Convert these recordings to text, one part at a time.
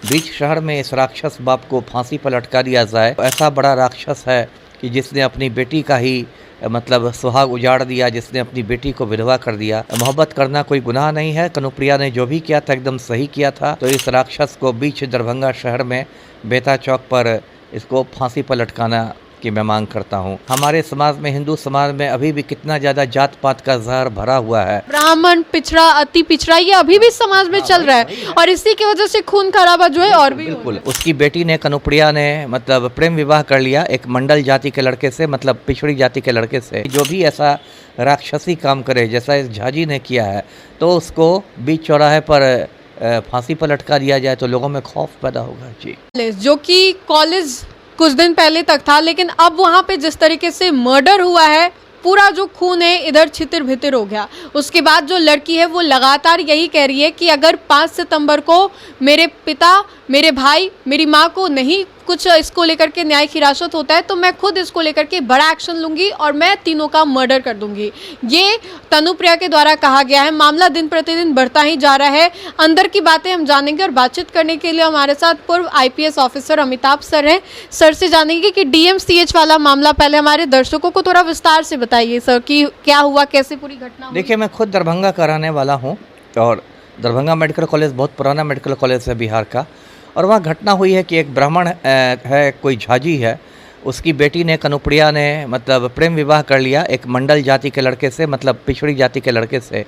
बीच शहर में इस राक्षस बाप को फांसी पर लटका दिया जाए। ऐसा बड़ा राक्षस है कि जिसने अपनी बेटी का ही मतलब सुहाग उजाड़ दिया, जिसने अपनी बेटी को विधवा कर दिया। मोहब्बत करना कोई गुनाह नहीं है। कनुप्रिया ने जो भी किया था एकदम सही किया था। तो इस राक्षस को बीच दरभंगा शहर में बेता चौक पर इसको फांसी पर लटकाना की मैं मांग करता हूँ। हमारे समाज में, हिंदू समाज में अभी भी कितना ज्यादा जात पात का जहर भरा हुआ है। ब्राह्मण, पिछड़ा, अति पिछड़ा, ये अभी भी समाज में चल रहा है और इसी की वजह से खून खराबा जो है और भी बिल्कुल। उसकी बेटी ने, कनुप्रिया ने मतलब प्रेम विवाह कर लिया एक मंडल जाति के लड़के से, मतलब पिछड़ी जाति के लड़के से। जो भी ऐसा राक्षसी काम करे जैसा इस झाजी ने किया है, तो उसको बीच चौराहे पर फांसी पर लटका दिया जाए तो लोगों में खौफ पैदा होगा जी। जो कि कॉलेज कुछ दिन पहले तक था, लेकिन अब वहाँ पे जिस तरीके से मर्डर हुआ है, पूरा जो खून है इधर छितिर भितिर हो गया। उसके बाद जो लड़की है वो लगातार यही कह रही है कि अगर 5 सितंबर को मेरे पिता, मेरे भाई, मेरी माँ को नहीं कुछ इसको लेकर के न्यायिक हिरासत होता है तो मैं खुद इसको लेकर के बड़ा एक्शन लूंगी और मैं तीनों का मर्डर कर दूंगी। ये तनुप्रिया के द्वारा कहा गया है। मामला दिन प्रतिदिन बढ़ता ही जा रहा है। अंदर की बातें हम जानेंगे और बातचीत करने के लिए हमारे साथ पूर्व IPS ऑफिसर अमिताभ सर हैं। सर से जानेंगे कि DMCH वाला मामला पहले हमारे दर्शकों को थोड़ा विस्तार से बताइए सर कि क्या हुआ, कैसे पूरी घटना हुई। देखिए, मैं खुद दरभंगा का रहने वाला हूँ और दरभंगा मेडिकल कॉलेज बहुत पुराना मेडिकल कॉलेज है बिहार का। और वहाँ घटना हुई है कि एक ब्राह्मण है, कोई झाजी है, उसकी बेटी ने, कनुप्रिया ने मतलब प्रेम विवाह कर लिया एक मंडल जाति के लड़के से, मतलब पिछड़ी जाति के लड़के से।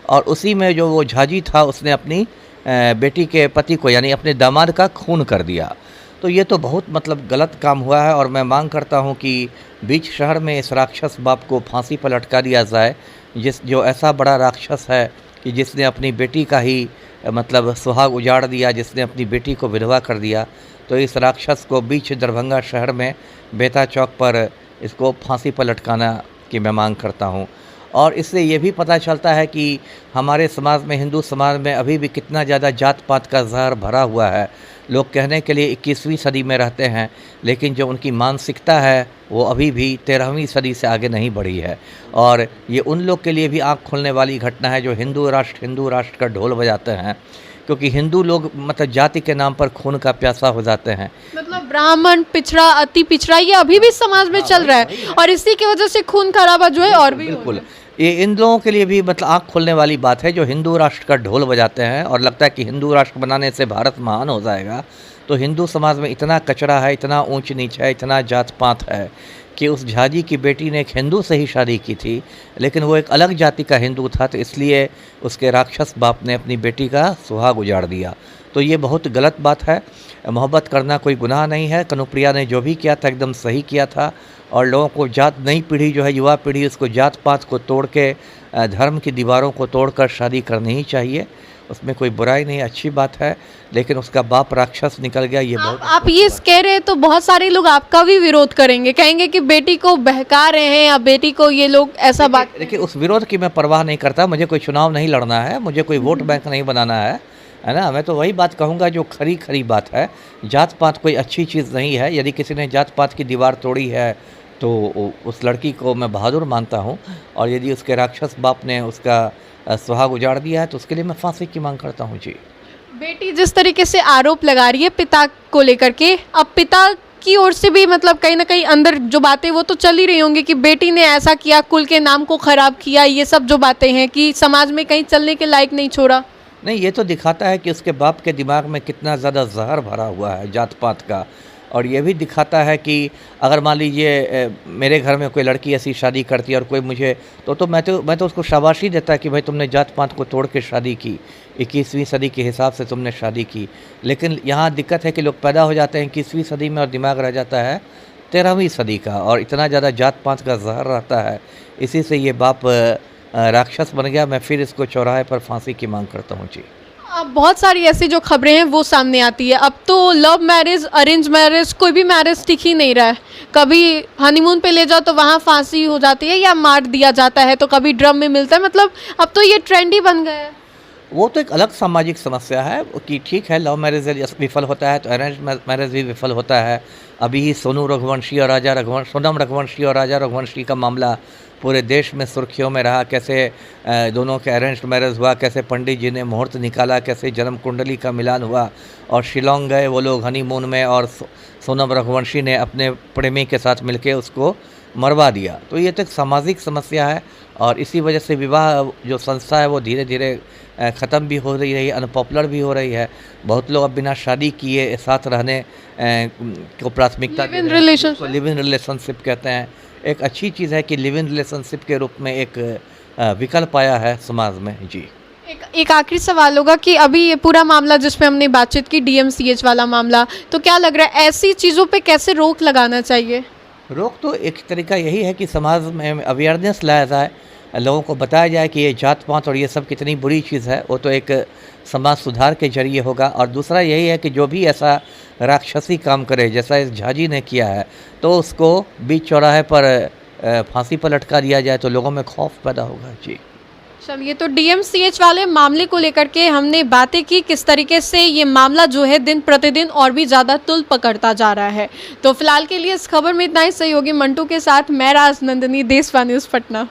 और उसी में जो वो झाजी था उसने अपनी बेटी के पति को यानी अपने दामाद का खून कर दिया। तो ये तो बहुत मतलब गलत काम हुआ है और मैं मांग करता हूँ कि बीच शहर में इस राक्षस बाप को फांसी पर लटका दिया जाए, जो ऐसा बड़ा राक्षस है कि जिसने अपनी बेटी का ही मतलब सुहाग उजाड़ दिया, जिसने अपनी बेटी को विधवा कर दिया। तो इस राक्षस को बीच दरभंगा शहर में बेता चौक पर इसको फांसी पर लटकाना की मैं मांग करता हूँ। और इससे ये भी पता चलता है कि हमारे समाज में, हिंदू समाज में अभी भी कितना ज़्यादा जात पात का जहर भरा हुआ है। लोग कहने के लिए 21वीं सदी में रहते हैं, लेकिन जो उनकी मानसिकता है वो अभी भी 13वीं सदी से आगे नहीं बढ़ी है। और ये उन लोग के लिए भी आँख खोलने वाली घटना है जो हिंदू राष्ट्र का ढोल बजाते हैं, क्योंकि हिंदू लोग मतलब जाति के नाम पर खून का प्यासा हो जाते हैं। मतलब ब्राह्मण, पिछड़ा, अति पिछड़ा, ये अभी भी समाज में चल रहा है और इसी की वजह से खून खराबा जो है और भी बिल्कुल। ये इन लोगों के लिए भी मतलब आँख खोलने वाली बात है जो हिंदू राष्ट्र का ढोल बजाते हैं और लगता है कि हिंदू राष्ट्र बनाने से भारत महान हो जाएगा। तो हिंदू समाज में इतना कचरा है, इतना ऊंच नीच है, इतना जात पात है कि उस झाजी की बेटी ने एक हिंदू से ही शादी की थी, लेकिन वो एक अलग जाति का हिंदू था, तो इसलिए उसके राक्षस बाप ने अपनी बेटी का सुहाग उजाड़ दिया। तो ये बहुत गलत बात है। मोहब्बत करना कोई गुनाह नहीं है। कनुप्रिया ने जो भी किया था एकदम सही किया था और लोगों को जात, नई पीढ़ी जो है, युवा पीढ़ी, उसको जात पात को तोड़ के धर्म की दीवारों को तोड़कर शादी करनी ही चाहिए। उसमें कोई बुराई नहीं, अच्छी बात है। लेकिन उसका बाप राक्षस निकल गया, ये बहुत। आप ये कह रहे हैं तो बहुत सारे लोग आपका भी विरोध करेंगे, कहेंगे कि बेटी को बहका रहे हैं या बेटी को ये लोग ऐसा बात। देखिए, उस विरोध की मैं परवाह नहीं करता। मुझे कोई चुनाव नहीं लड़ना है, मुझे कोई वोट बैंक नहीं बनाना है ना। मैं तो वही बात कहूँगा जो खरी बात है। जात पात कोई अच्छी चीज़ नहीं है। यदि किसी ने जात पात की दीवार तोड़ी है तो उस लड़की को मैं बहादुर मानता हूँ, और यदि उसके राक्षस बाप ने उसका सुहाग उजाड़ दिया है तो उसके लिए मैं फांसी की मांग करता हूँ जी। बेटी जिस तरीके से आरोप लगा रही है पिता को लेकर के, अब पिता की ओर से भी मतलब कहीं ना कहीं अंदर जो बातें वो तो चल ही रही होंगी कि बेटी ने ऐसा किया, कुल के नाम को खराब किया, ये सब जो बातें हैं कि समाज में कहीं चलने के लायक नहीं छोड़ा। नहीं, ये तो दिखाता है कि उसके बाप के दिमाग में कितना ज़्यादा जहर भरा हुआ है जात पात का। और ये भी दिखाता है कि अगर मान लीजिए मेरे घर में कोई लड़की ऐसी शादी करती है और कोई मुझे तो मैं तो उसको शाबाशी देता कि भाई तुमने जात पात को तोड़ के शादी की, 21वीं सदी के हिसाब से तुमने शादी की। लेकिन यहाँ दिक्कत है कि लोग पैदा हो जाते हैं 21वीं सदी में और दिमाग रह जाता है 13वीं सदी का, और इतना ज़्यादा जात पात का जहर रहता है। इसी से ये बाप राक्षस बन गया। मैं फिर इसको चौराहे पर फांसी की मांग करता हूँ जी। अब बहुत सारी ऐसी जो खबरें हैं वो सामने आती है। अब तो लव मैरिज, अरेंज मैरिज, कोई भी मैरिज टिक ही नहीं रहा है। कभी हनीमून पे ले जाओ तो वहाँ फांसी हो जाती है या मार दिया जाता है, तो कभी ड्रम में मिलता है। मतलब अब तो ये ट्रेंड ही बन गया है। वो तो एक अलग सामाजिक समस्या है कि ठीक है, लव मैरिज विफल होता है तो अरेंज मैरिज भी विफल होता है। अभी ही सोनम रघुवंशी और राजा रघुवंशी का मामला पूरे देश में सुर्खियों में रहा, कैसे दोनों के अरेंज्ड मैरिज हुआ, कैसे पंडित जी ने मुहूर्त निकाला, कैसे जन्म कुंडली का मिलान हुआ और शिलोंग गए वो लोग हनीमून में और सोनम रघुवंशी ने अपने प्रेमी के साथ मिलके उसको मरवा दिया। तो ये तो एक सामाजिक समस्या है और इसी वजह से विवाह जो संस्था है वो धीरे धीरे ख़त्म भी हो रही है, अनपॉपुलर भी हो रही है। बहुत लोग अब बिना शादी किए साथ रहने को प्राथमिकता Live in relationship। Live in relationship कहते हैं। एक अच्छी चीज़ है कि लिव इन रिलेशनशिप के रूप में एक विकल्प आया है समाज में। जी एक आखिरी सवाल होगा कि अभी ये पूरा मामला जिस पे हमने बातचीत की DMCH वाला मामला, तो क्या लग रहा है ऐसी चीज़ों पे कैसे रोक लगाना चाहिए? रोक तो एक तरीका यही है कि समाज में अवेयरनेस लाया जाए, लोगों को बताया जाए कि ये जात पात और ये सब कितनी बुरी चीज़ है। वो तो एक समाज सुधार के जरिए होगा। और दूसरा यही है कि जो भी ऐसा राक्षसी काम करे जैसा इस झाजी ने किया है तो उसको बीच चौराहे पर फांसी पर लटका दिया जाए तो लोगों में खौफ पैदा होगा। जी चलिए, तो DMCH वाले मामले को लेकर के हमने बातें की, किस तरीके से ये मामला जो है दिन प्रतिदिन और भी ज़्यादा तुल पकड़ता जा रहा है। तो फिलहाल के लिए इस खबर में इतना ही। सहयोगी मंटू के साथ मैं राजनंदिनी, देशवा न्यूज़ पटना।